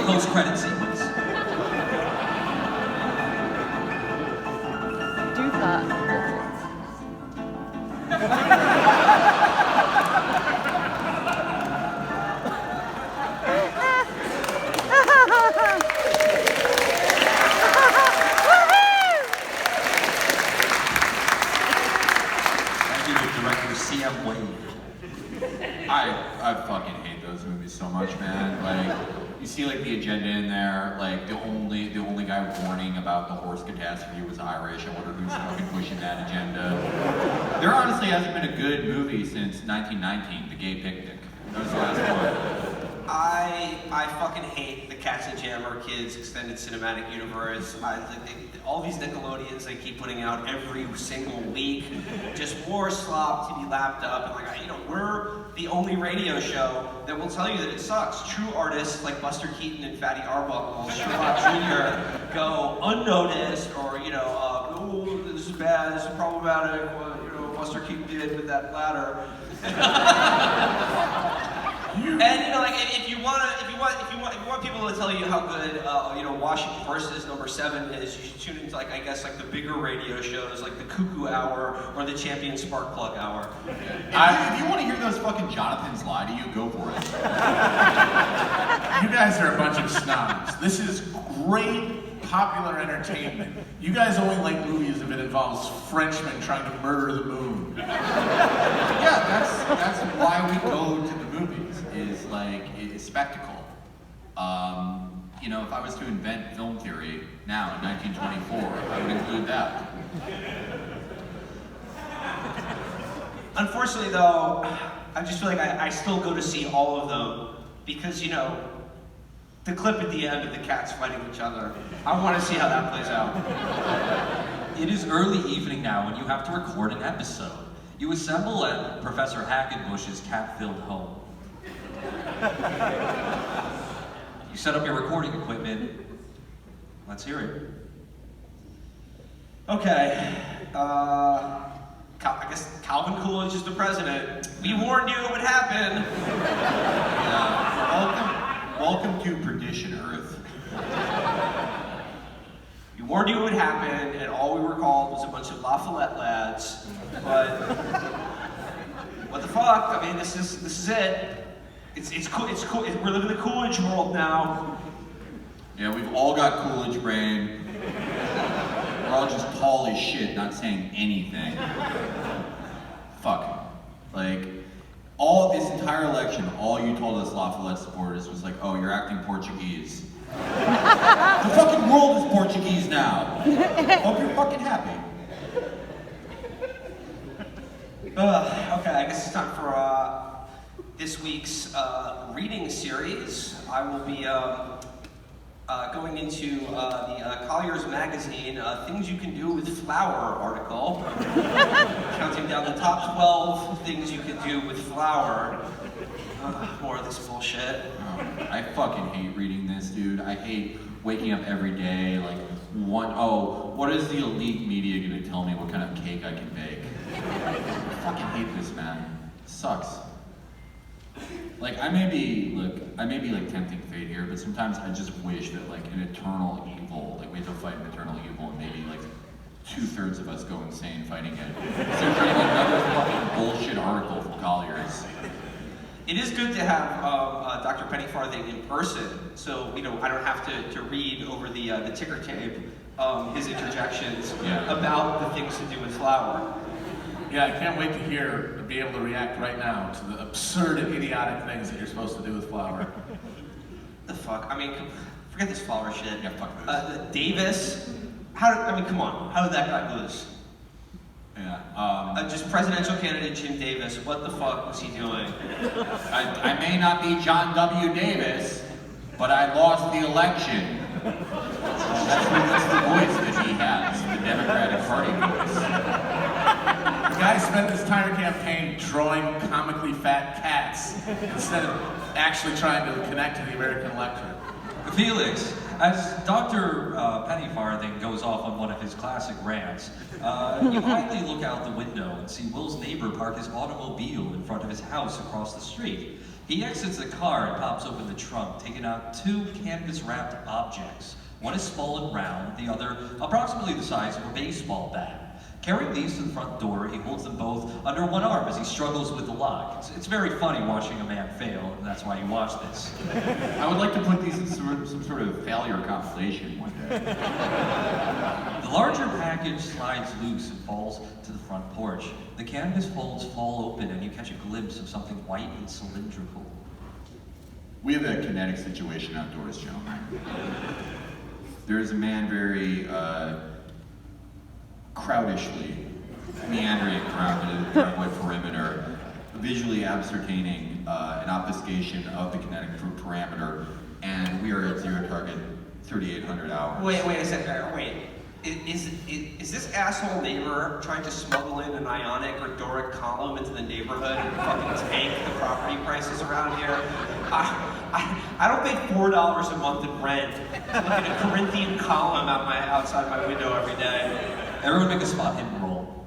Post-credit sequence. Do that. Thank you to director C.M. Wade. I fucking hate those movies so much, man. Like, you see like the agenda in there, like the only guy warning about the horse catastrophe was Irish. I wonder who's fucking pushing that agenda. There honestly hasn't been a good movie since 1919, The Gay Picnic. That was the last one. I fucking hate the Katzenjammer Kids extended cinematic universe. All these Nickelodeons they keep putting out every single week, just more slop to be lapped up. And like, we're the only radio show that will tell you that it sucks. True artists like Buster Keaton and Fatty Arbuckle, Sherlock Jr. go unnoticed, or oh, this is bad, this is problematic. What Buster Keaton did with that ladder. And like if you want people to tell you how good Washington Versus #7 is, you should tune into like the bigger radio shows like the Cuckoo Hour or the Champion Spark Plug Hour. If you want to hear those fucking Jonathans lie to you, go for it. You guys are a bunch of snobs. This is great popular entertainment. You guys only like movies if it involves Frenchmen trying to murder the moon. Yeah, that's why we go to the movies. Is like it's spectacle. If I was to invent film theory now in 1924, I would include that. Unfortunately, though, I just feel like I still go to see all of them because the clip at the end of the cats fighting each other. I want to see how that plays out. It is early evening now and you have to record an episode. You assemble at Professor Hackenbush's cat-filled home. You set up your recording equipment. Let's hear it. Okay. I guess Calvin Coolidge is the president. We warned you it would happen. Yeah. Welcome to Perdition, Earth. We warned you it would happen, and all we were called was a bunch of La Follette lads. But what the fuck? I mean, this is it. It's cool. We're living the Coolidge world now. Yeah, we've all got Coolidge brain. We're all just tall as shit, not saying anything. Fuck. Like, all this entire election, all you told us La Follette supporters was like, oh, you're acting Portuguese. The fucking world is Portuguese now. Hope you're fucking happy. Okay, I guess it's time for this week's reading series. I will be going into the Collier's Magazine Things You Can Do with Flour article, counting down the top 12 things you can do with flour. More of this bullshit. Oh, I fucking hate reading this, dude. I hate waking up every day, like, what is the elite media gonna tell me what kind of cake I can bake? I fucking hate this, man. It sucks. Like, I may be like tempting fate here, but sometimes I just wish that like an eternal evil, like we have to fight an eternal evil and maybe like 2/3 of us go insane fighting it. So reading another fucking bullshit article from Collier's. It is good to have Dr. Penny Farthing in person, so I don't have to read over the ticker tape his interjections about the things to do with flour. Yeah, I can't wait to be able to react right now to the absurd and idiotic things that you're supposed to do with flour. fuck? I mean, forget this flower shit. Yeah, fuck this. Davis, come on, how did that guy lose? Yeah. Just presidential candidate Jim Davis, what the fuck was he doing? I may not be John W. Davis, but I lost the election. That's the voice that he has, the Democratic Party voice. The guy spent his entire campaign drawing comically fat cats instead of actually trying to connect to the American electorate. Felix, as Dr. Pennyfarthing goes off on one of his classic rants, you quietly look out the window and see Will's neighbor park his automobile in front of his house across the street. He exits the car and pops open the trunk, taking out two canvas-wrapped objects. One is small and round, the other approximately the size of a baseball bat. Carrying these to the front door, he holds them both under one arm as he struggles with the lock. It's very funny watching a man fail, and that's why you watch this. I would like to put these in some sort of failure compilation one day. The larger package slides loose and falls to the front porch. The canvas folds fall open and you catch a glimpse of something white and cylindrical. We have a kinetic situation outdoors, gentlemen. There is a man very crowdishly meandering around the driveway perimeter, visually ascertaining an obfuscation of the kinetic parameter, and we are at zero target 3,800 hours. Wait a second, wait. Is this asshole neighbor trying to smuggle in an ionic or Doric column into the neighborhood and fucking tank the property prices around here? I don't pay $4 a month in rent to look at a Corinthian column outside my window every day. Everyone make a spot hidden roll.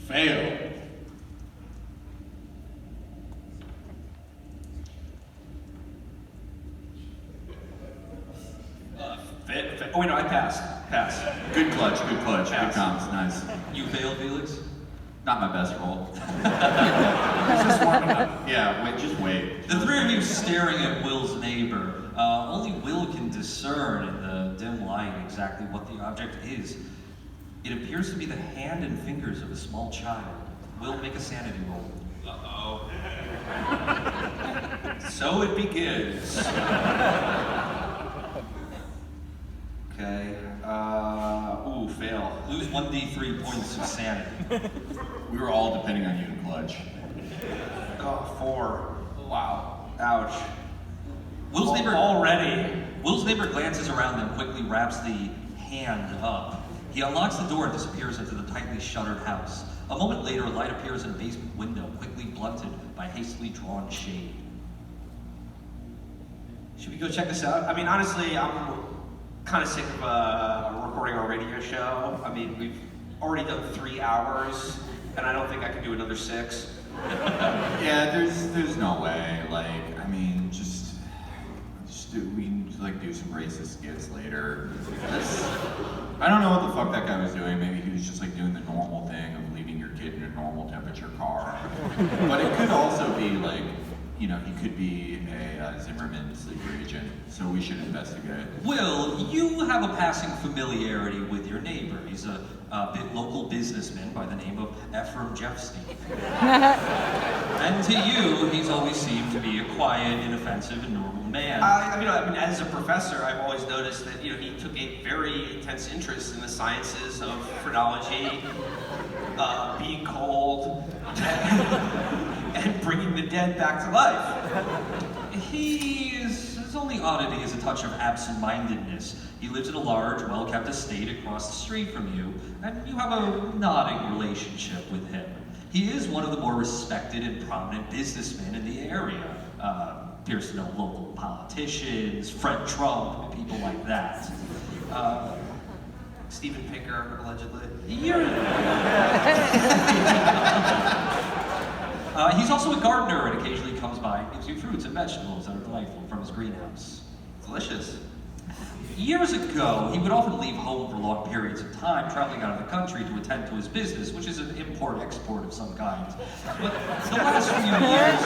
Fail. Oh wait, no, I passed. Pass. Good clutch, good comms, nice. You failed, Felix? Not my best roll. Is this warming up? Yeah, just wait. The three of you staring at Will's neighbor. Only Will can discern in the dim light exactly what the object is. It appears to be the hand and fingers of a small child. Will, make a sanity roll. Uh-oh. So it begins. Okay. Fail. Lose 1d3 points of sanity. We were all depending on you to clutch. Oh, 4. Wow. Ouch. Will's neighbor glances around and quickly wraps the hand up. He unlocks the door and disappears into the tightly shuttered house. A moment later, a light appears in a basement window, quickly blunted by hastily drawn shade. Should we go check this out? I mean, honestly, I'm kind of sick of recording our radio show. I mean, we've already done 3 hours, and I don't think I can do another 6. Yeah, there's no way. Like, I mean, we can do some racist skits later. I don't know what the fuck that guy was doing. Maybe he was just doing the normal thing of leaving your kid in a normal temperature car. But it could also be he could be a Zimmerman sleeper agent. So we should investigate. Will, you have a passing familiarity with your neighbor. He's a local businessman by the name of Ephraim Jeffstein. And to you, he's always seemed to be a quiet, inoffensive, and normal man. I mean, as a professor, I've always noticed that he took a very intense interest in the sciences of phrenology, being cold, and bringing the dead back to life. His only oddity is a touch of absent-mindedness. He lives in a large, well-kept estate across the street from you, and you have a nodding relationship with him. He is one of the more respected and prominent businessmen in the area. Appears to know local politicians, Fred Trump, and people like that. Steven Pinker, allegedly. He's also a gardener and occasionally comes by and gives you fruits and vegetables that are delightful from his greenhouse. Delicious. Years ago, he would often leave home for long periods of time, traveling out of the country to attend to his business, which is an import-export of some kind. But the last few years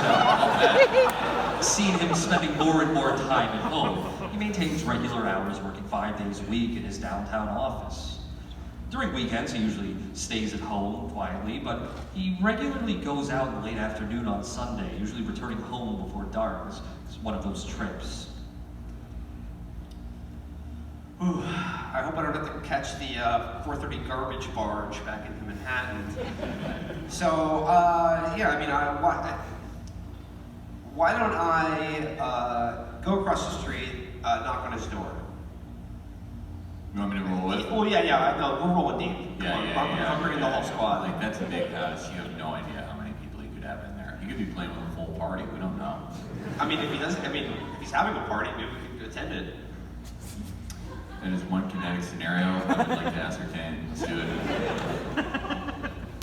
have seen him spending more and more time at home. He maintains regular hours, working 5 days a week in his downtown office. During weekends, he usually stays at home quietly, but he regularly goes out in the late afternoon on Sunday, usually returning home before dark. His one of those trips. Ooh, I hope I don't have to catch the 4:30 garbage barge back into Manhattan. So, yeah, I mean, why don't I go across the street, knock on his door? You want me to roll with? Oh, yeah, no, we're rolling deep. Yeah, Come on, I'm bringing the whole squad. Like, that's a big house. You have no idea how many people you could have in there. You could be playing with a full party. We don't know. I mean, if he's having a party, maybe we could attend it. That is one kinetic scenario I would like to ascertain. Let's do it.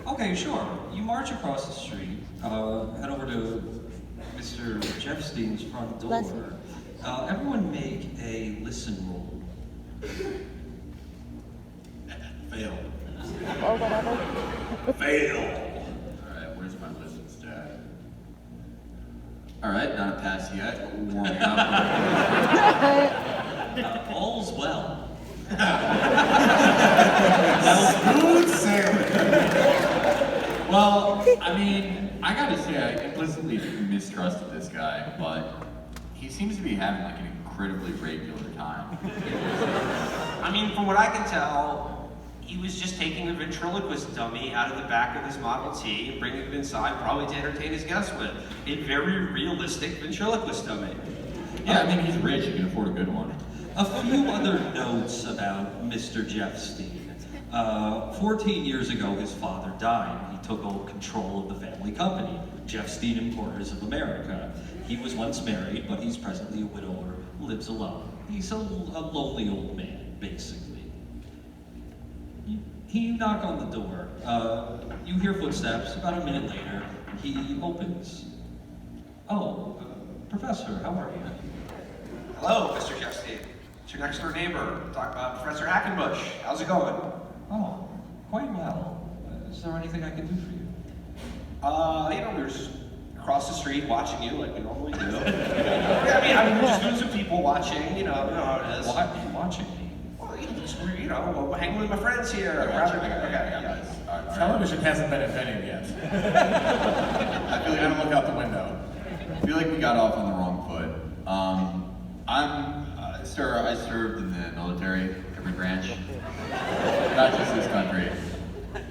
Okay, sure. You march across the street, head over to Mr. Jeffstein's front door. Listen. Everyone make a listen roll. Fail. Or whatever. Fail. Alright, where's my listen stat? Alright, not a pass yet, but we're warming up. All's well. Smooth sailing. Well, I mean, I gotta say, I implicitly mistrusted this guy, but he seems to be having like an incredibly regular time. I mean, from what I can tell, he was just taking a ventriloquist dummy out of the back of his Model T and bringing it inside, probably to entertain his guests with. A very realistic ventriloquist dummy. Yeah, I mean, he's rich, he can afford a good one. A few other notes about Mr. Jeffstein. 14 years ago, his father died. He took over control of the family company, Jeffstein Importers of America. He was once married, but he's presently a widower, lives alone. He's a lonely old man, basically. You knock on the door. You hear footsteps. About a minute later, he opens. Oh, Professor, how are you? Hello, Mr. Jeffstein. It's your next door neighbor, Professor Hackenbush. How's it going? Oh, quite well. Is there anything I can do for you? We were just across the street watching you like we normally do. Yeah, I mean, we're just doing some people watching, you know how it is. Why are you watching me? Well, we're hanging with my friends here. Television hasn't been invented yet. I feel like Gotta look out the window. I feel like we got off on the wrong foot. Sir, I served in the military, every branch, not just this country.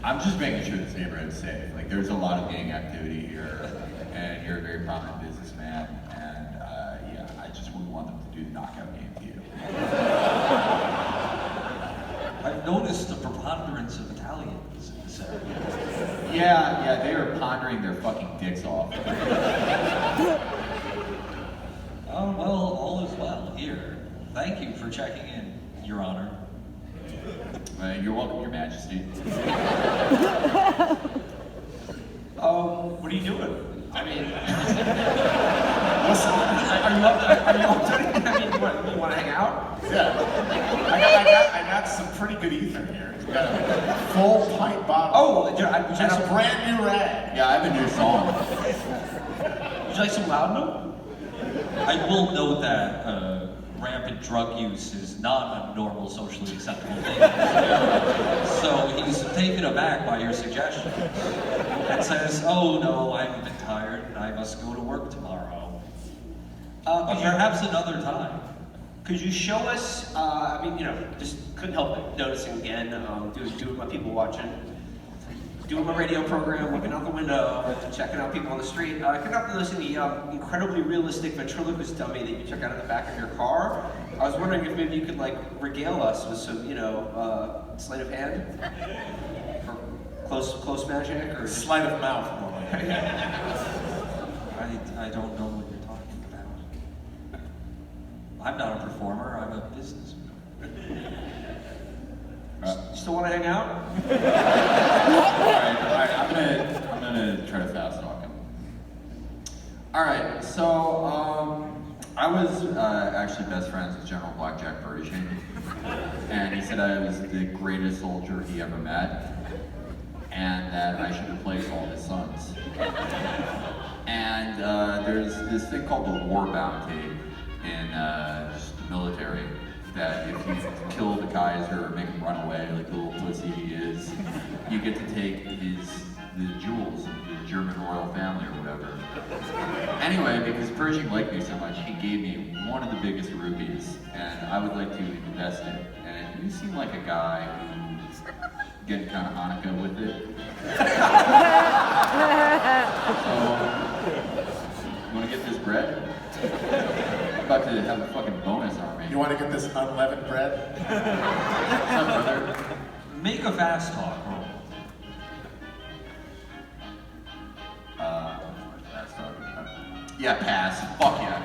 I'm just making sure this neighborhood is safe. Like, there's a lot of gang activity here, and you're a very prominent businessman, and yeah, I just wouldn't want them to do the knockout game to you. I've noticed the preponderance of Italians in this area. Yeah, they are pondering their fucking dicks off. Oh, well, all is well here. Thank you for checking in, Your Honor. You're welcome, Your Majesty. What are you doing? I mean, are you up to it? I mean, you want to hang out? Yeah. I got some pretty good ether here. We got a full pint bottle. Oh, and a brand new rag. Yeah, I have a new song. Would you like some laudanum? I will note that rampant drug use is not a normal socially acceptable thing. So he's taken aback by your suggestion and says, oh no, I'm a bit tired and I must go to work tomorrow. But perhaps another time. Could you show us, just couldn't help it noticing again, doing my people watching, doing my radio program, looking out the window, checking out people on the street. I could not noticing the incredibly realistic ventriloquist dummy that you took out of the back of your car. I was wondering if maybe you could regale us with some, sleight of hand? Or close magic? Or Sleight of mouth, more like. I don't know what you're talking about. I'm not a performer, I'm a businessman. Still want to hang out? Alright, I'm gonna try to fast talk him. Alright, so, I was actually best friends with General Blackjack Pershing, and he said I was the greatest soldier he ever met, and that I should replace all his sons. And there's this thing called the war bounty in just the military, that if you kill the Kaiser or make him run away like the little pussy he is, you get to take the jewels of the German royal family or whatever. Anyway, because Pershing liked me so much, he gave me one of the biggest rubies, and I would like to invest it. And you seem like a guy who's getting kind of Hanukkah with it. So, you want to get this bread? I'm about to have a fucking bonus on me. You want to get this unleavened bread? What's up, brother? Make a fast talk roll. Fast talk. Yeah, pass. Fuck yeah.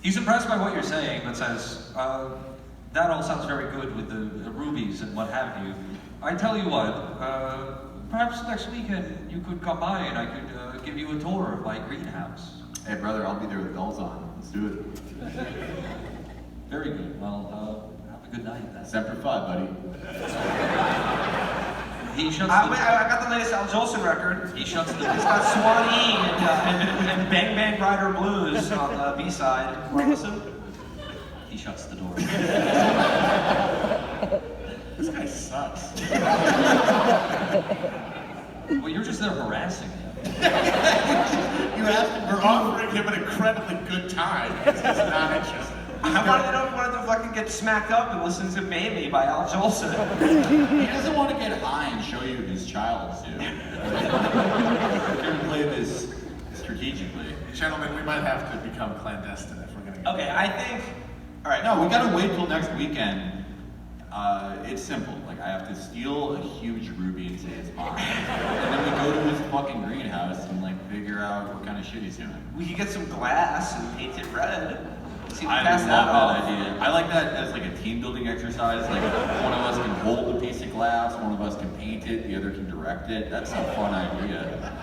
He's impressed by what you're saying, but says, that all sounds very good with the rubies and what have you. I tell you what, perhaps next weekend you could come by and I could give you a tour of my greenhouse. Hey, brother, I'll be there with bells on. Let's do it. Very good. Well, have a good night then. Semper Fi, buddy. He shuts I got the latest Al Jolson record. He shuts the It's got Swanee and Bang Bang Rider Blues on the B-side. Want to listen? He shuts the door. This guy sucks. Well, you're just there harassing him. You asked him, we're offering him an incredibly good time. He's just not interested. I wanted to fucking get smacked up and listen to Mamie by Al Jolson. He doesn't want to get high and show you his child, dude. We're going to play this strategically. Gentlemen, we might have to become clandestine if we're going to get Okay, I think. All right. No, we gotta wait till next weekend. It's simple. Like, I have to steal a huge ruby and say it's mine. And then we go to his fucking greenhouse and, like, figure out what kind of shit he's doing. We could get some glass and paint it red. See if we I pass love that off. that idea. I like that as, like, a team building exercise. Like, one of us can hold the piece of glass, one of us can paint it, the other can direct it. That's a fun idea.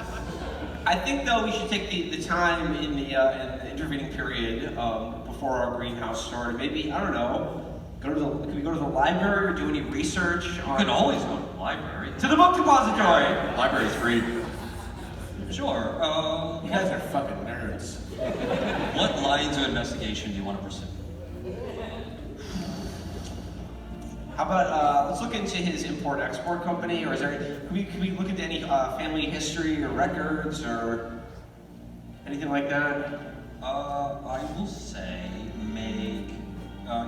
I think though we should take the time in the intervening period before our greenhouse started. Maybe, I don't know. Can we go to the library or do any research You on... can always go to the library. To the book depository! Library's free. Sure. You guys are fucking nerds. What lines of investigation do you want to pursue? How about, let's look into his import-export company, or is there, can we look into any family history or records or anything like that? I will say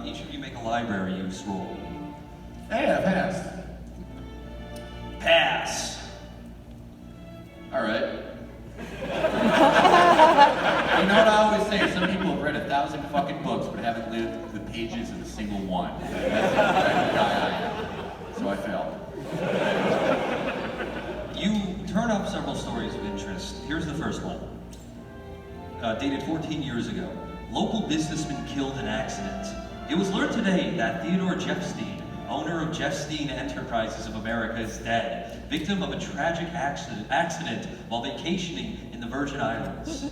each of you make a library use roll. Hey, I passed. Pass. All right. You know what I always say? Some people have read 1,000 fucking books but haven't lived the pages of a single one. That's the type of guy I am. So I failed. You turn up several stories of interest. Here's the first one. Dated 14 years ago. Local businessman killed in accident. It was learned today that Theodore Jeffstein, owner of Jeffstein Enterprises of America, is dead, victim of a tragic accident while vacationing in the Virgin Islands.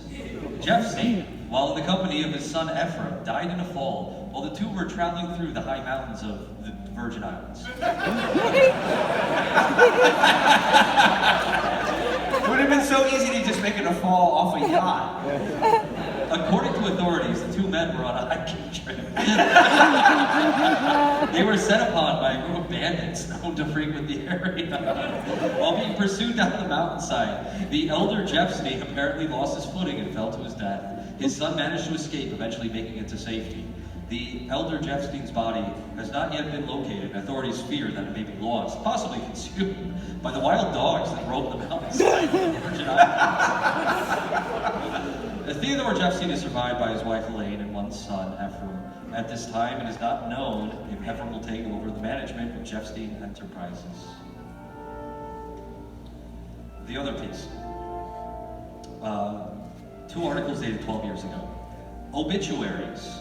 Jeffstein, while in the company of his son Ephraim, died in a fall while the two were traveling through the high mountains of the Virgin Islands. It would have been so easy to just make it a fall off a yacht. According to authorities, the two men were on a hiking trip. They were set upon by a group of bandits known to frequent the area. While being pursued down the mountainside, the elder Jeffstein apparently lost his footing and fell to his death. His son managed to escape, eventually making it to safety. The elder Jeffstein's body has not yet been located. Authorities fear that it may be lost, possibly consumed by the wild dogs that roam the mountainside of the Virgin Islands. Theodore Jeffstein is survived by his wife Elaine and one son, Ephraim. At this time, it is not known if Ephraim will take over the management of Jeffstein Enterprises. The other piece. 2 articles dated 12 years ago. Obituaries.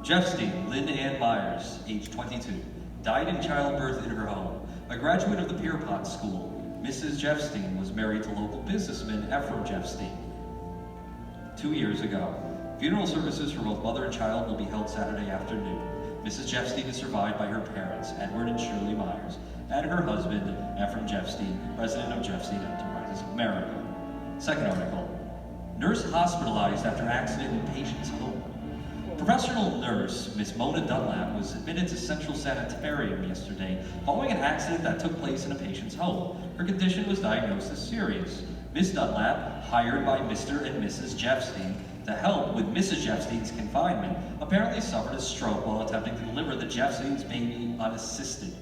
Jeffstein, Lynn Ann Myers, age 22, died in childbirth in her home. A graduate of the Pierpont School, Mrs. Jeffstein was married to local businessman Ephraim Jeffstein. 2 years ago. Funeral services for both mother and child will be held Saturday afternoon. Mrs. Jeffstein is survived by her parents, Edward and Shirley Myers, and her husband, Ephraim Jeffstein, president of Jeffstein Enterprises of America. Second article. Nurse hospitalized after accident in patient's home. Professional nurse, Miss Mona Dunlap, was admitted to Central Sanitarium yesterday following an accident that took place in a patient's home. Her condition was diagnosed as serious. Miss Dunlap, hired by Mr. and Mrs. Jeffstein to help with Mrs. Jeffstein's confinement, apparently suffered a stroke while attempting to deliver the Jeffstein's baby unassisted.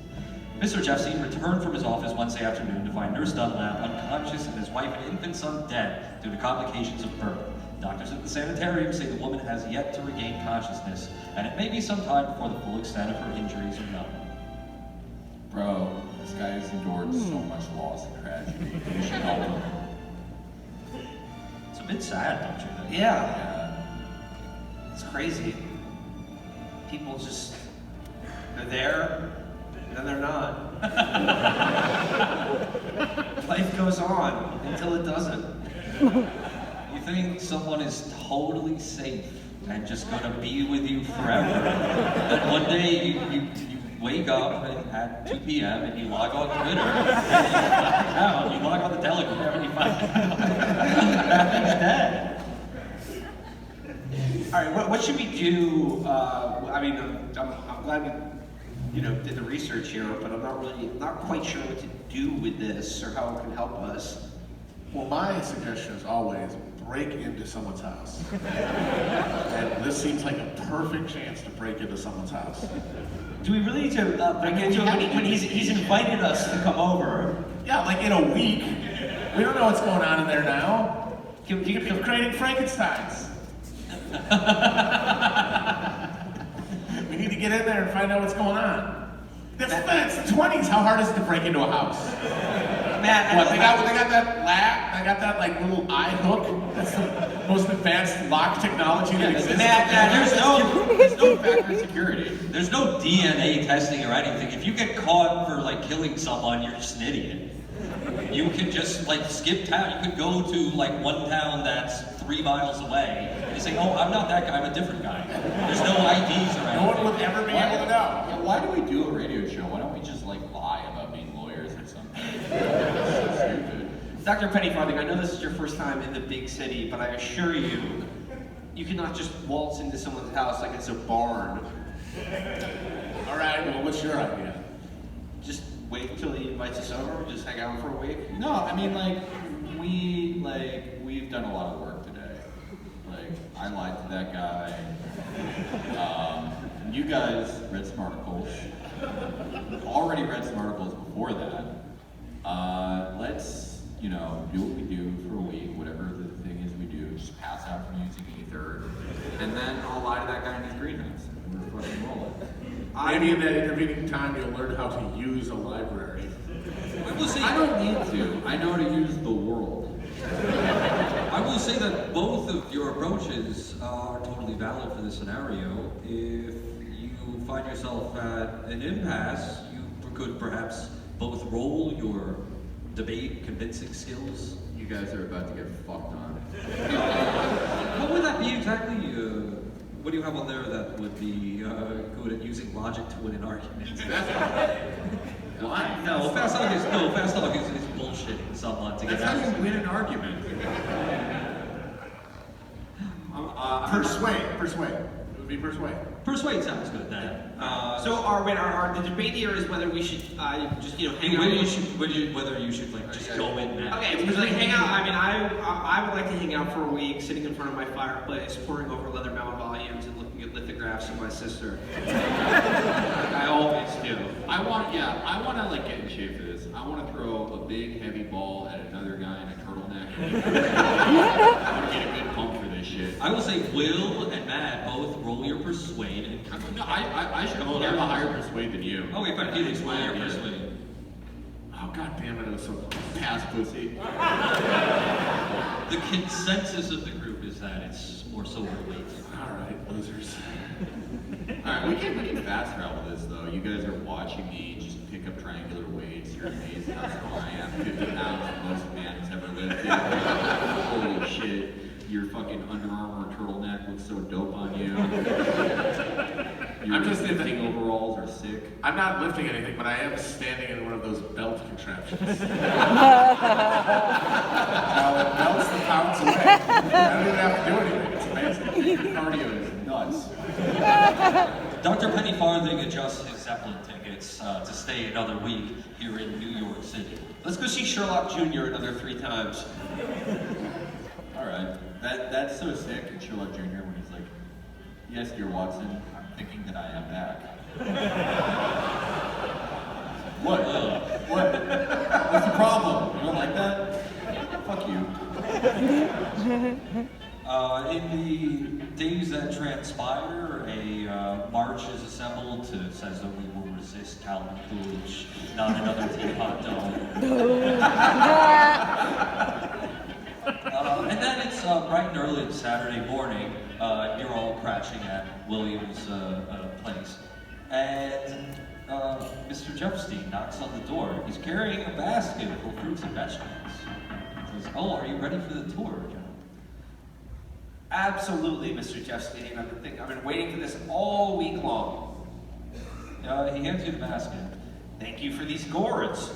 Mr. Jeffstein returned from his office Wednesday afternoon to find Nurse Dunlap unconscious and his wife and infant son dead due to complications of birth. Doctors at the sanitarium say the woman has yet to regain consciousness, and it may be some time before the full extent of her injuries are known. Bro, this guy has endured so much loss and tragedy. You should help him. It's a bit sad, don't you think? Yeah. It's crazy. People just, they're there, and then they're not. Life goes on until it doesn't. You think someone is totally safe and just gonna be with you forever? Then one day you wake up at 2 p.m. and you log on Twitter and you find out, you log on the Telegram and you find out that thing's dead. All right, what should we do? I mean, I'm glad we, did the research here, but I'm not quite sure what to do with this or how it can help us. Well, my suggestion is always break into someone's house. And this seems like a perfect chance to break into someone's house. Do we really need to break into it when he's invited us to come over? Yeah, like in a week. We don't know what's going on in there now. Can You could be creating Frankensteins. We need to get in there and find out what's going on. It's the 20s. How hard is it to break into a house? Matt, What, they got that lap? They got that like little eye hook? That's the most advanced lock technology that exists. Matt, There's no factory security. There's no DNA testing or anything. If you get caught for like killing someone, you're just an idiot. You can just like skip town. You could go to like one town that's 3 miles away and you say, oh, I'm not that guy, I'm a different guy. There's no IDs or anything. No one would ever be able to know. Yeah, why do we do a radio show? Why don't we just like lie about being lawyers or something? It's so stupid. Dr. Pennyfarthing, I know this is your first time in the big city, but I assure you, you cannot just waltz into someone's house like it's a barn. All right, well, what's your idea? Just wait until he invites us over, just hang out for a week. No, I mean we've done a lot of work today. Like I lied to that guy. You guys read some articles. Already read some articles before that. Let's do what we do for a week, whatever the thing is we do. Just pass out from using ether, and then I'll lie to that guy in his greenhouse. And we're fucking rolling. Maybe in that intervening time, you'll learn how to use a library. I don't need to. I know how to use the world. I will say that both of your approaches are totally valid for this scenario. If you find yourself at an impasse, you could perhaps both roll your debate convincing skills. You guys are about to get fucked on. What would that be exactly? What do you have on there that would be good at using logic to win an argument? Why? No, fast talk is bullshitting someone to get That's how out. you win an argument. Persuade. It would be persuade. Persuade sounds good then. So the debate here is whether we should just hang out. Whether you should like just go in now. Okay, because like hang out. I mean, I would like to hang out for a week, sitting in front of my fireplace, pouring over leather-bound volumes and looking at lithographs of my sister. Like I always do. I want to like get in shape for this. I want to throw a big heavy ball at another guy in a turtleneck. I want to get a good pump for this shit. I will say Will and Matt both roll your persuade and No, I should have a higher persuade than you. oh wait, but Felix, roll your Yeah. persuade. Oh, god damn it, it was so Pass pussy. The consensus of the group is that it's more so overweight. Alright, losers. Alright, we can fast travel this though. You guys are watching me just pick up triangular weights. You're amazed how strong I am. 50 pounds, the most a man has ever lifted. Holy shit. Your fucking Under Armour turtleneck looks so dope on you. Your I'm just lifting overalls are sick. I'm not lifting anything, but I am standing in one of those belt contraptions. Now it melts the pounds away. don't even have to do anything. It's amazing. Cardio is nuts. Dr. Penny Farthing adjusts his Zeppelin tickets to stay another week here in New York City. Let's go see Sherlock Jr. another 3 times. All right. That's so sick in Sherlock Jr. when he's like, yes, dear Watson, I'm thinking that I am back. What? What? What's the problem? You don't like that? Fuck you. In the days that transpire, a march is assembled says that we will resist Calvin Coolidge, not another teapot dome. And then it's bright and early Saturday morning. You're all crashing at William's place. And Mr. Jeffstein knocks on the door. He's carrying a basket full of fruits and vegetables. He says, oh, are you ready for the tour, John? Absolutely, Mr. Jeffstein. I've been waiting for this all week long. He hands you the basket. Thank you for these gourds.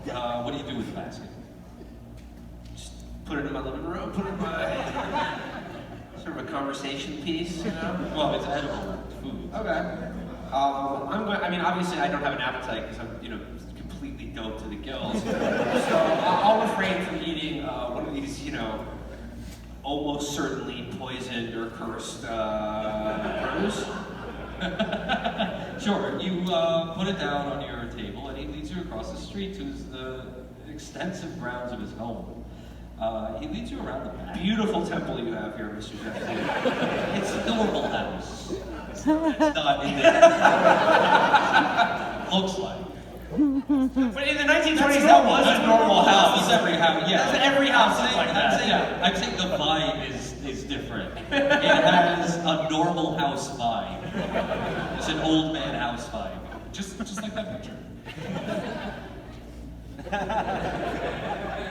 What do you do with the basket? Just put it in my living room, put it in my sort of a conversation piece, you know? Well, it's edible food. Okay. Obviously I don't have an appetite because I'm, completely doped to the gills. So I'll refrain from eating one of these, almost certainly poisoned or cursed brews. Sure, you put it down on your table and he leads you across the street to the extensive grounds of his home. He leads you around the back. Beautiful temple you have here, Mr. Jeffstein. It's a normal house. It's not in there. Looks like. But in the 1920s, that was a normal house. It's every house, yeah. That's every house is like that. I'm saying the vibe is different. It has a normal house vibe. It's an old man house vibe. Just like that picture.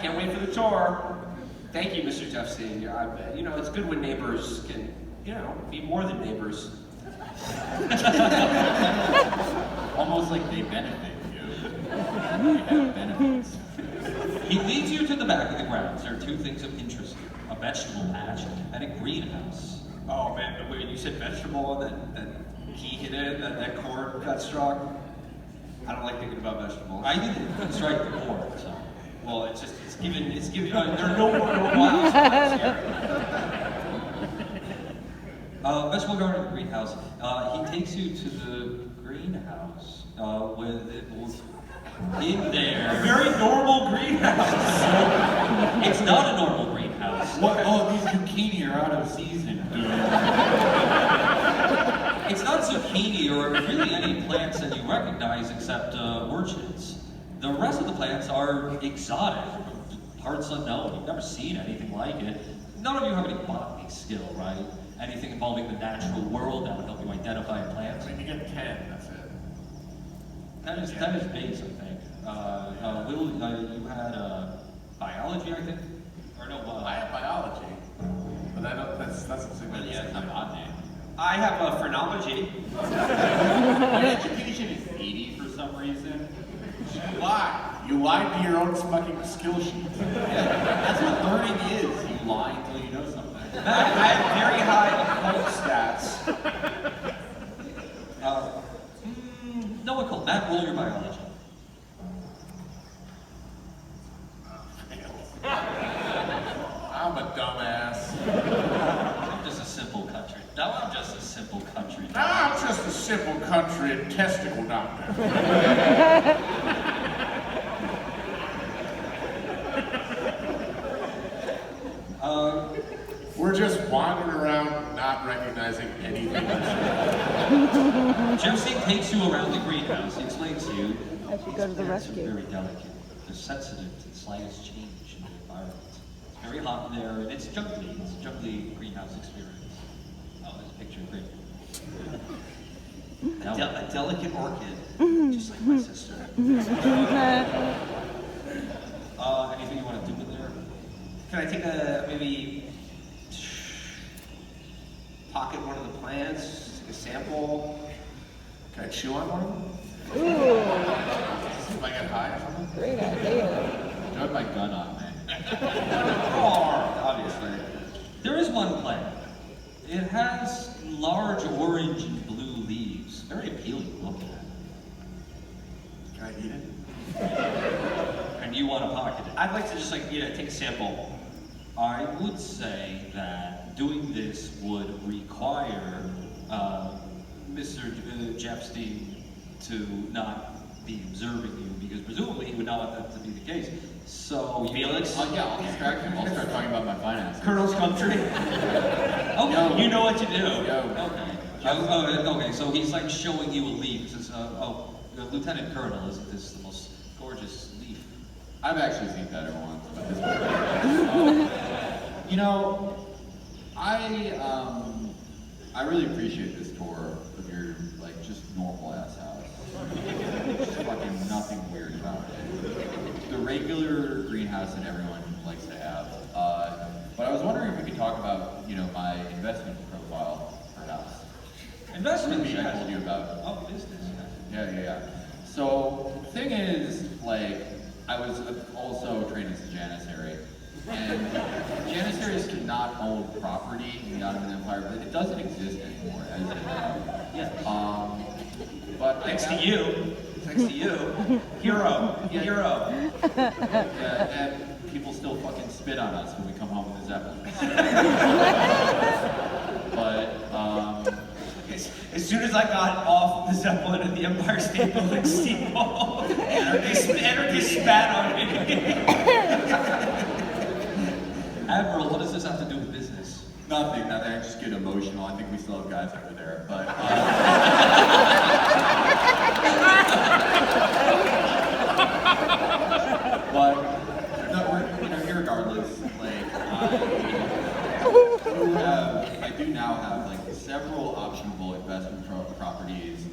Can't wait for the tour. Thank you, Mr. Jeffstein. It's good when neighbors can, be more than neighbors. Almost like they benefit you. They have benefits. He leads you to the back of the grounds. There are 2 things of interest here. A vegetable patch and a greenhouse. Oh man, but wait, you said vegetable and that key hit it, that chord got struck? I don't like thinking about vegetables. I didn't strike the chord, so. Well, it's given, there are no more normal houses here. Vegetable garden and greenhouse. He takes you to the greenhouse with it in there. A very normal greenhouse. It's not a normal greenhouse. What? Oh, these zucchini are out of season, dude. It's not zucchini or really any plants that you recognize except orchids. The rest of the plants are exotic, parts unknown. You've never seen anything like it. None of you have any botany skill, right? Anything involving the natural world that would help you identify plants. You get 10, that's it. That is base, I think. Will, you had biology, I think? Or no, I have biology, but that's the same. Well, yeah, it's not botany. I have phrenology. My education is 80 for some reason. You lied to your own fucking skill sheet. That's what learning is. You lie until you know something. I have very high occult stats. No occult. Matt, roll your biology. I'm a dumbass. I'm just a simple country. Now I'm just a simple country. I'm just a simple country testicle doctor. We're just wandering around, not recognizing anything. Jeffstein takes you around the greenhouse. He explains to you. As you go to the Plants are rescue. very delicate. They're sensitive to the slightest change in the environment. It's very hot in there, and it's juggly. It's a juggly greenhouse experience. Oh, this picture, great. Now, A delicate orchid, just like my sister. anything you want to do in there? Can I take maybe pocket one of the plants, take a sample? Can I chew on one? Ooh, See if I get high or something? great idea. Do I have my gun on, man? Obviously. There is one plant. It has large orange and blue leaves. Very appealing to look at. Can I eat it? And you want to pocket it. I'd like to just take a sample. I would say that doing this would require Mr. Jeffstein to not be observing you, because presumably he would not want that to be the case. So Felix? Yeah, I'll distract him. I'll start talking about my finances. Colonel's country. Okay. You know what to do. Yo. Okay. Okay, so he's like showing you a leaf. He says, Lieutenant Colonel, isn't this the most gorgeous leaf? I've actually seen better ones, but this one. I really appreciate this tour of your just normal ass house. Just fucking nothing weird about it. The regular greenhouse that everyone likes to have. But I was wondering if we could talk about my investment profile, perhaps. Investment? Maybe I told you about. Oh, business. Yeah. So, the thing is, I was also trained as a janissary, and janissaries cannot own property in the Ottoman Empire, but it doesn't exist anymore, as you know. Yeah. But Thanks to you. Hero. Hero. Yeah, and people still fucking spit on us when we come home with the Zeppelins. But, As soon as I got off the Zeppelin at the Empire State Building steamboat, anarchy spat on me. Admiral, what does this have to do with business? nothing. I just get emotional. I think we still have guys over there, but... But no, irregardless, I do now have several optionable investment properties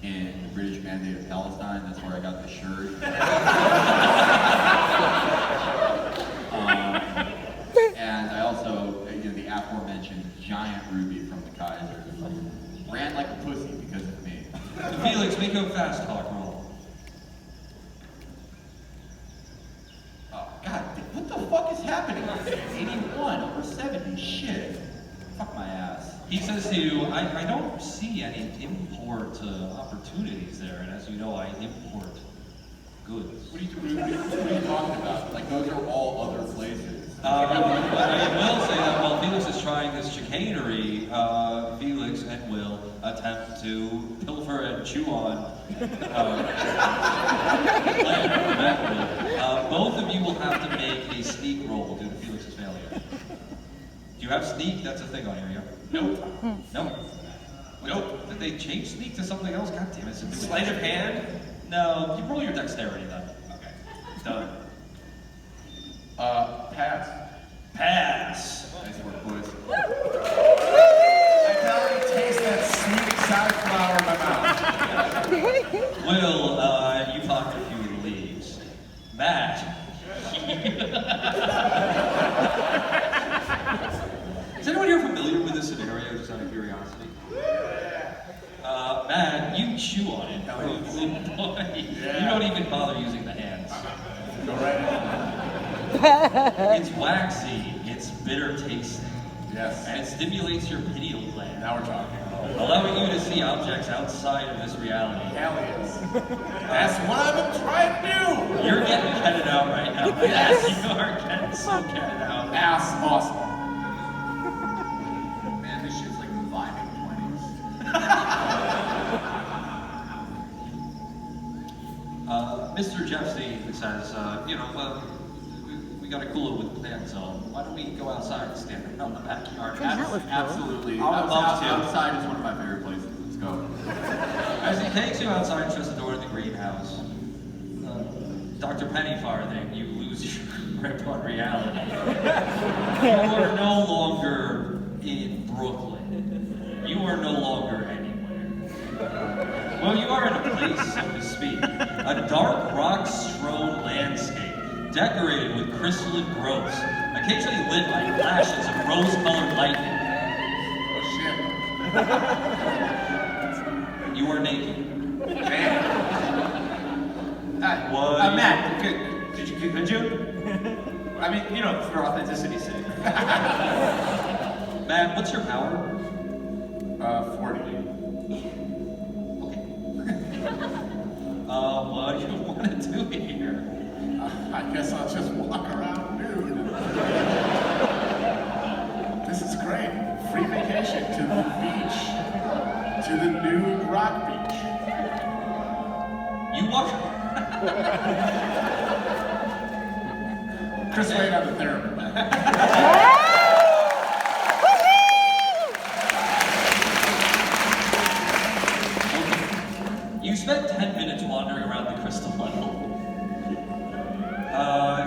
in the British Mandate of Palestine. That's where I got the shirt. And I also, the aforementioned giant ruby from the Kaiser, who ran like a pussy because of me. Felix, make a fast talk roll. Oh, God, what the fuck is happening? 81 over 70, shit. Fuck my ass. He says to you, I don't see any import opportunities there, and as you know, I import goods. What are you talking about? Those are all other places. But I will say that while Felix is trying this chicanery, Felix and Will attempt to pilfer and chew on both of you will have to make a sneak roll due to Felix's failure. Do you have sneak? That's a thing on here, yeah? Nope. No? Nope. Did they change sneak to something else? God damn it. Sleight of hand? No, you roll your dexterity then. Okay. Done. Pass. Pass. Nice work, boys. I can already taste that sweet safflower in my mouth. Will, you pocket a few of the leaves. Matt. Is anyone here familiar with this scenario, just out of curiosity? Matt, you chew on it. Oh, boy. You don't even bother using the hands. Go right It's waxy, it's bitter tasting, Yes. and it stimulates your pineal gland, Now we're talking. allowing you to see objects outside of this reality. Aliens. That's what I've been trying to do. You're getting ketted out right now. Yes, you are getting so ketted out. Ass awesome. Man, this shit's like the Vine 20s. Mr. Jeffstein says, we got to cool it with the plant zone. Why don't we go outside and stand around the backyard? That was cool. Absolutely. I would love to. Outside is one of my favorite places. Let's go. As he takes you outside and shuts the door of the greenhouse, Dr. Pennyfarthing, you lose your grip on reality. You are no longer in Brooklyn. You are no longer anywhere. Well, you are in a place, so to speak. A dark rock-strewn landscape, decorated with crystalline growths, occasionally lit by flashes of rose-colored lightning. Oh You are naked. Matt, could you? shit. I mean, you know, for authenticity's sake. Matt, what's your power? 40. Okay. What do you want to do here? I guess I'll just walk around nude. This is great. Free vacation to the beach. To the nude rock beach. You walk. Chris Wade on the theramin. You spent 10 minutes wandering around the crystal level.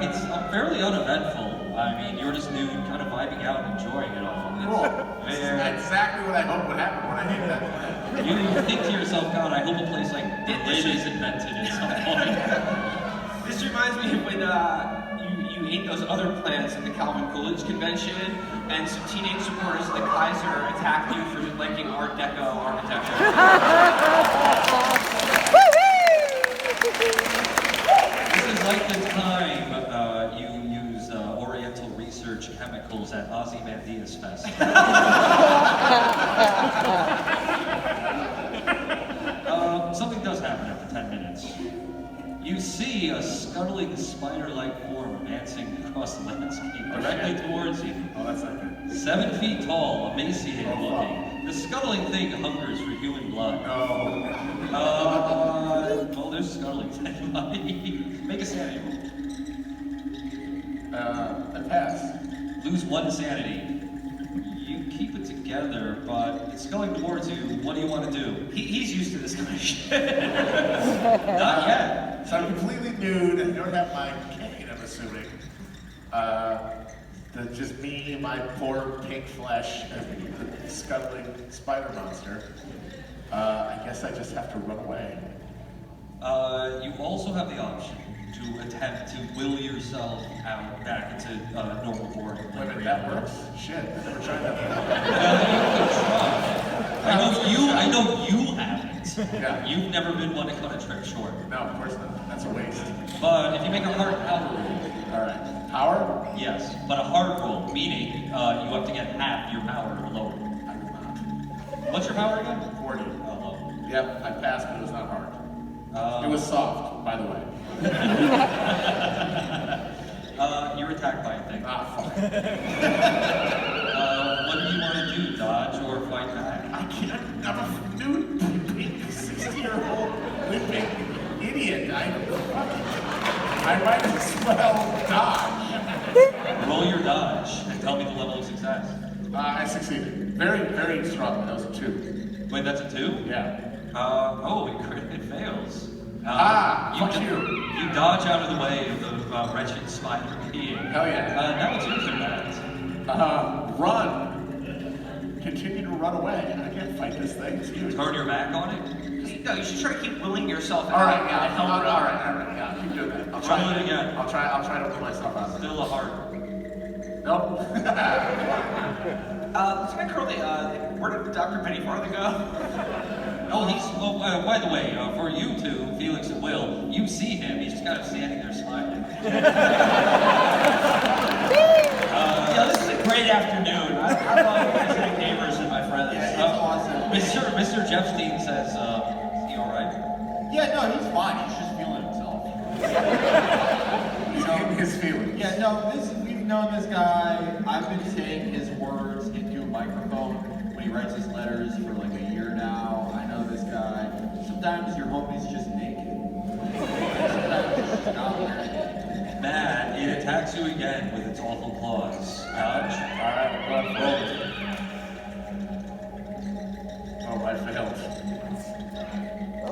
It's fairly uneventful. I mean, you're just nude, kind of vibing out and enjoying it all. Cool. This is exactly what I hoped would happen when I hit that plan. You think to yourself, God, I hope a place like this is invented at some point. This reminds me of when you ate those other plants at the Calvin Coolidge convention, and some teenage supporters of the Kaiser attacked you for liking Art Deco architecture. This is like the time you use Oriental Research chemicals at Ozymandias Fest. Something does happen after 10 minutes. You see a scuttling spider-like form advancing across the landscape directly towards you. Oh, that's not good. 7 feet tall, emaciated looking. The scuttling thing hungers for human blood. No. Well, there's scuttling thing. Make a sanity roll. I pass. Lose 1 sanity. You keep it together, but it's going towards you. What do you want to do? He's used to this kind of shit. Not yet. So I'm completely nude and don't have my cane, I'm assuming. Just me and my poor pink flesh as the scuttling spider monster. I guess I just have to run away. You also have the option to attempt to will yourself out back into normal board. Wait a minute, that works? Shit, I never tried that You could try. I know you haven't. Yeah. You've never been one to cut a trick short. before. No, of course not. That's a waste. But if you make a hard power roll, Alright. Power? yes, but a hard roll, meaning you have to get half your power or lower. I will not. What's your power again? 40. Low. Yep, I passed, but it was not hard. It was soft, by the way. You're attacked by a thing. Ah, fuck. What do you want to do? Dodge or fight back? I can't. I'm a nude, pink, 60-year-old living idiot. I might as well dodge. Roll your dodge and tell me the level of success. I succeeded. Very, very strongly. That was a 2. Wait, that's a 2? Yeah. It fails. Fuck you. You dodge out of the way of the wretched spider being. Hell yeah. Now it's your turn, Matt. Run. Continue to run away. I can't fight this thing. It's huge. Turn your back on it. No, you should try to keep willing yourself out. Alright, yeah. Alright. Yeah, keep doing that. I'll Try it again. I'll try to pull myself out. Still a heart. Nope. Lieutenant Curly, where did Dr. Penny Farthing go? By the way, for you two, Felix and Will, you see him. He's just kind of standing there smiling. This is a great afternoon. I love visiting neighbors and my friends. Yeah, it's awesome. Mr. Jeffstein says, is he all right? Yeah, no, he's fine. He's just feeling himself. He's getting his feelings. Yeah, no, we've known this guy. I've been saying his words into a microphone when he writes his letters for like a year now. I know this guy. Sometimes your homie's just naked. Sometimes he's just not wearing it. Matt, it attacks you again with its awful claws. Dodge. Alright, Roll it. Oh, I failed.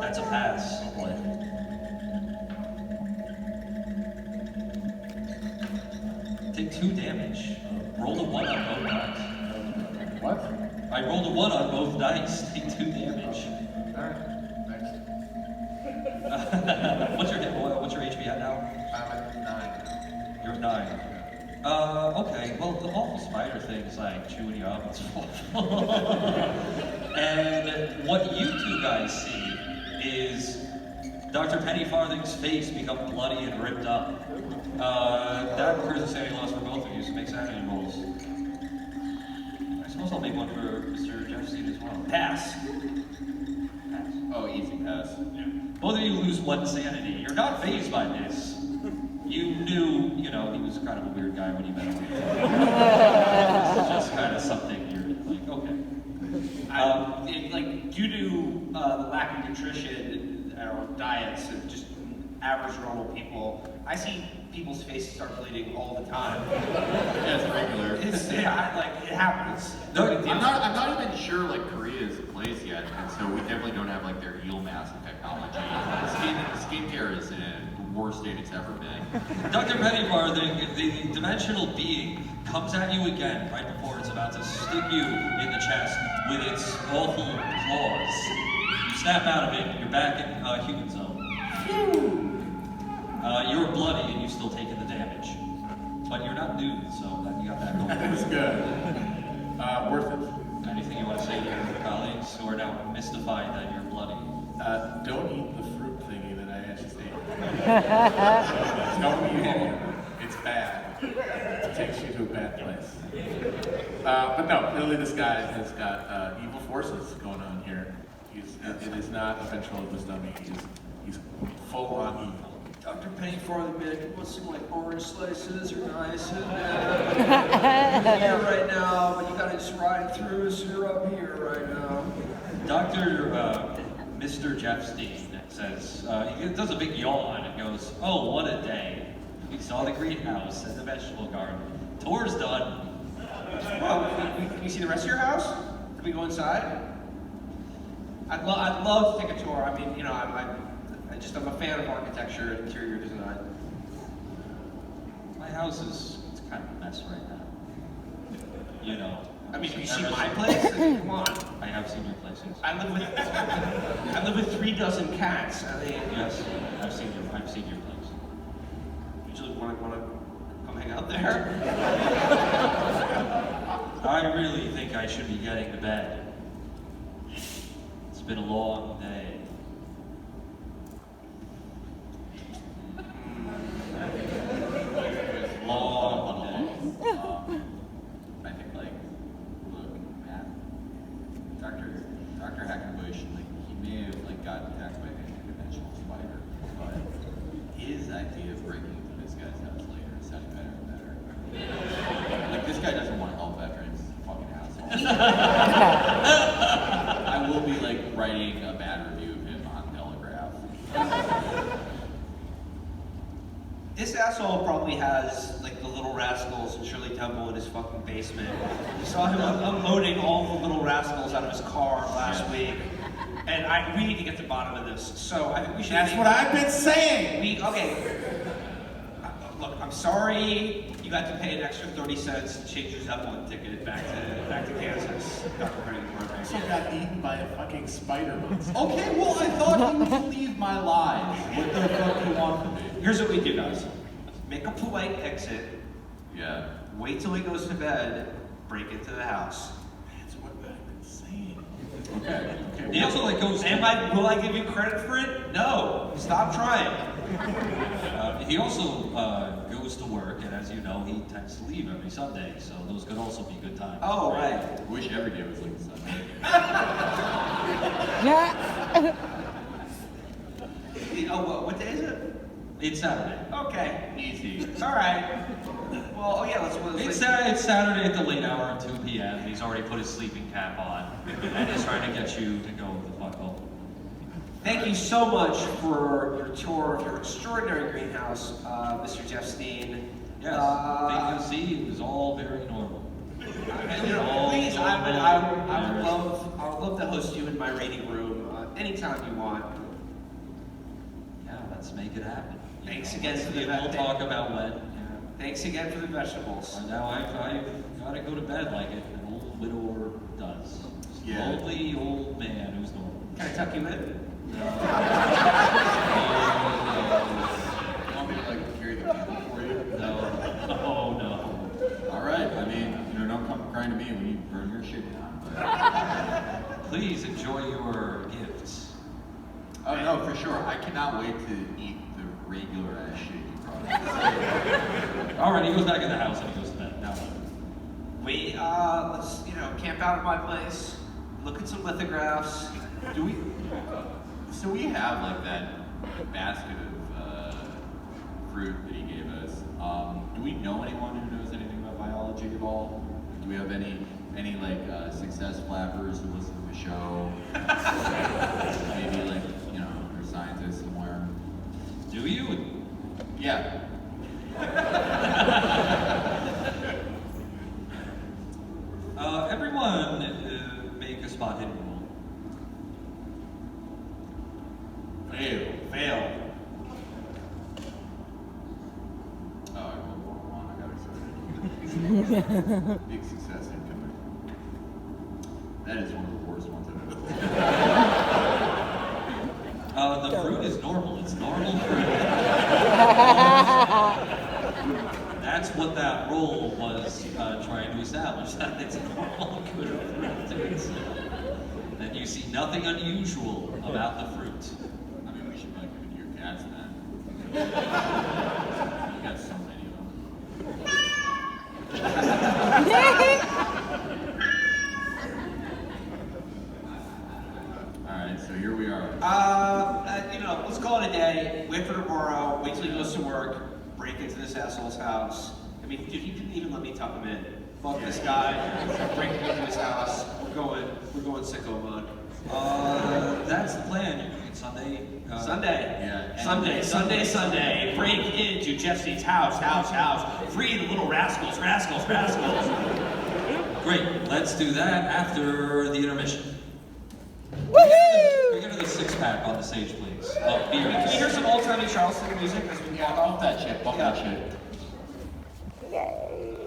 That's a pass. Oh boy. Take 2 damage. Roll a 1 on both dice. What? I rolled a 1 on both dice. Take 2 damage. Alright, thanks. What's your HP at now? I'm at 9. You're at 9. Okay. Well, the awful spider thing's like chewing you up. It's awful. And what you two guys see is Dr. Pennyfarthing's face become bloody and ripped up. That occurs a sanity loss for both of you, so make sanity rolls. I suppose I'll make one for Mr. Jeffstein as well. Pass. Pass. Oh, easy pass. Yeah. Both of you lose 1 sanity. You're not fazed by this. You knew, he was kind of a weird guy when you met him. It's just kind of something you're like, okay. Due to the lack of nutrition or diets and just average normal people, I see people's faces start bleeding all the time. Yeah, it's regular. It happens. I'm not even sure like Korea is a place yet, and so we definitely don't have like their eel mask technology. Skincare is in the worst state it's ever been. Dr. Pennyfarthing, the dimensional being comes at you again right before it's about to stick you in the chest with its awful claws. You snap out of it, you're back in human zone. You're bloody and you've still taken the damage. But you're not nude, so you got that going. That's good. Worth it. Anything you want to say to your colleagues who are now mystified that you're bloody? Don't eat the fruit thingy that I had you say. Don't eat it. It's bad. It takes you to a bad place. But no, really this guy has got evil forces going on here. It is not a ventriloquist dummy. He's full on evil. Dr. Pennyfarthing, man, you want some like orange slices or nice? You're here right now, but you gotta just ride through, so you're up here right now. Mr. Jeffstein says, he does a big yawn and goes, oh, what a day. We saw the greenhouse and the vegetable garden. Tour's done. Well, can we see the rest of your house? Can we go inside? I'd love to take a tour. I mean, I'm a fan of architecture and interior design. My house is kind of a mess right now. I mean, have you seen my place? Come on. I have seen your places. I live with 3 dozen cats. Yes, I've seen your place. Usually want to come hang out there. I really think I should be getting to bed. It's been a long day. Long day. I think look, Matt, Dr. Hackenbush, he may have gotten attacked by an interdimensional spider, but his idea of breaking into this guy's house later is sounding better and better. This guy doesn't want to help veterans. Fucking asshole. I will be writing a bad review of him on Telegraph. This asshole probably has the Little Rascals and Shirley Temple in his fucking basement. You saw him unloading all the Little Rascals out of his car last week. And we need to get to the bottom of this. So I think we should. That's what I've been saying. Okay. Look, I'm sorry you got to pay an extra 30 cents to change your Zeppelin ticket back to Kansas. Dr. I got eaten by a fucking spider once. Okay, well, I thought he would believe my lies. What the fuck do you want from me? Here's what we do, guys. Make a polite exit. Yeah. Wait till he goes to bed. Break into the house. That's what I've been saying. Okay. He also goes. Will I give you credit for it? No. Stop trying. He also goes to work, and as you know, he tends to leave every Sunday, so those could also be good times. Oh, right. I wish every day was like Sunday. What day is it? It's Saturday. Okay. Easy. All right. Well, let's It's Saturday at the late hour at 2 p.m. He's already put his sleeping cap on, and he's trying to get you to go the fuck home. Thank you so much for your tour of your extraordinary greenhouse, Mr. Jeffstein. Yes, thing you see is all very normal. Please, I would love to host you in my reading room anytime you want. Yeah, let's make it happen. Thanks again for We'll talk about when. Thanks again for the vegetables. Now I've got to go to bed like an old widower does. Yeah. Lonely old man who's normal. Can I tuck you in? You want me to carry the candle for you? No. Oh no. All right. I mean, don't come crying to me when you burn your shit down. Please enjoy your gifts. Oh No, for sure. I cannot wait to eat the regular ass shit you brought. All right, he goes back in the house and he goes to bed. Now what? We, let's, camp out at my place, look at some lithographs. Do we? So we have like that basket of fruit that he gave us. Do we know anyone who knows anything about biology at all? Do we have any like success flappers who listen to the show? Maybe like or scientists somewhere. Do you? Yeah. Everyone make a spot hidden roll. Fail. Oh, I rolled one. I got excited. Big success incoming. That is one of the worst ones I've ever played. The fruit is normal. It's normal fruit. That's what that roll was trying to establish, that it's normal good fruit to consume. That you see nothing unusual about the fruit. I mean, we should like give it to your cats then. You got so many of them. Alright, so here we are. Let's call it a day. Wait for tomorrow. Wait till he goes to work. Break into this asshole's house. I mean, dude, he didn't even let me tuck him in. Fuck this guy. Breaking into his house. We're going sicko mode. That's the plan. You're doing it Sunday. Sunday. Yeah. Sunday. Break into Jesse's house. Free the little rascals. Great. Let's do that after the intermission. Woohoo! We're gonna do the 6-pack on the stage, please. Of beer. Can you hear some old-timey Charleston music as we walk off? Bump that shit. Yay.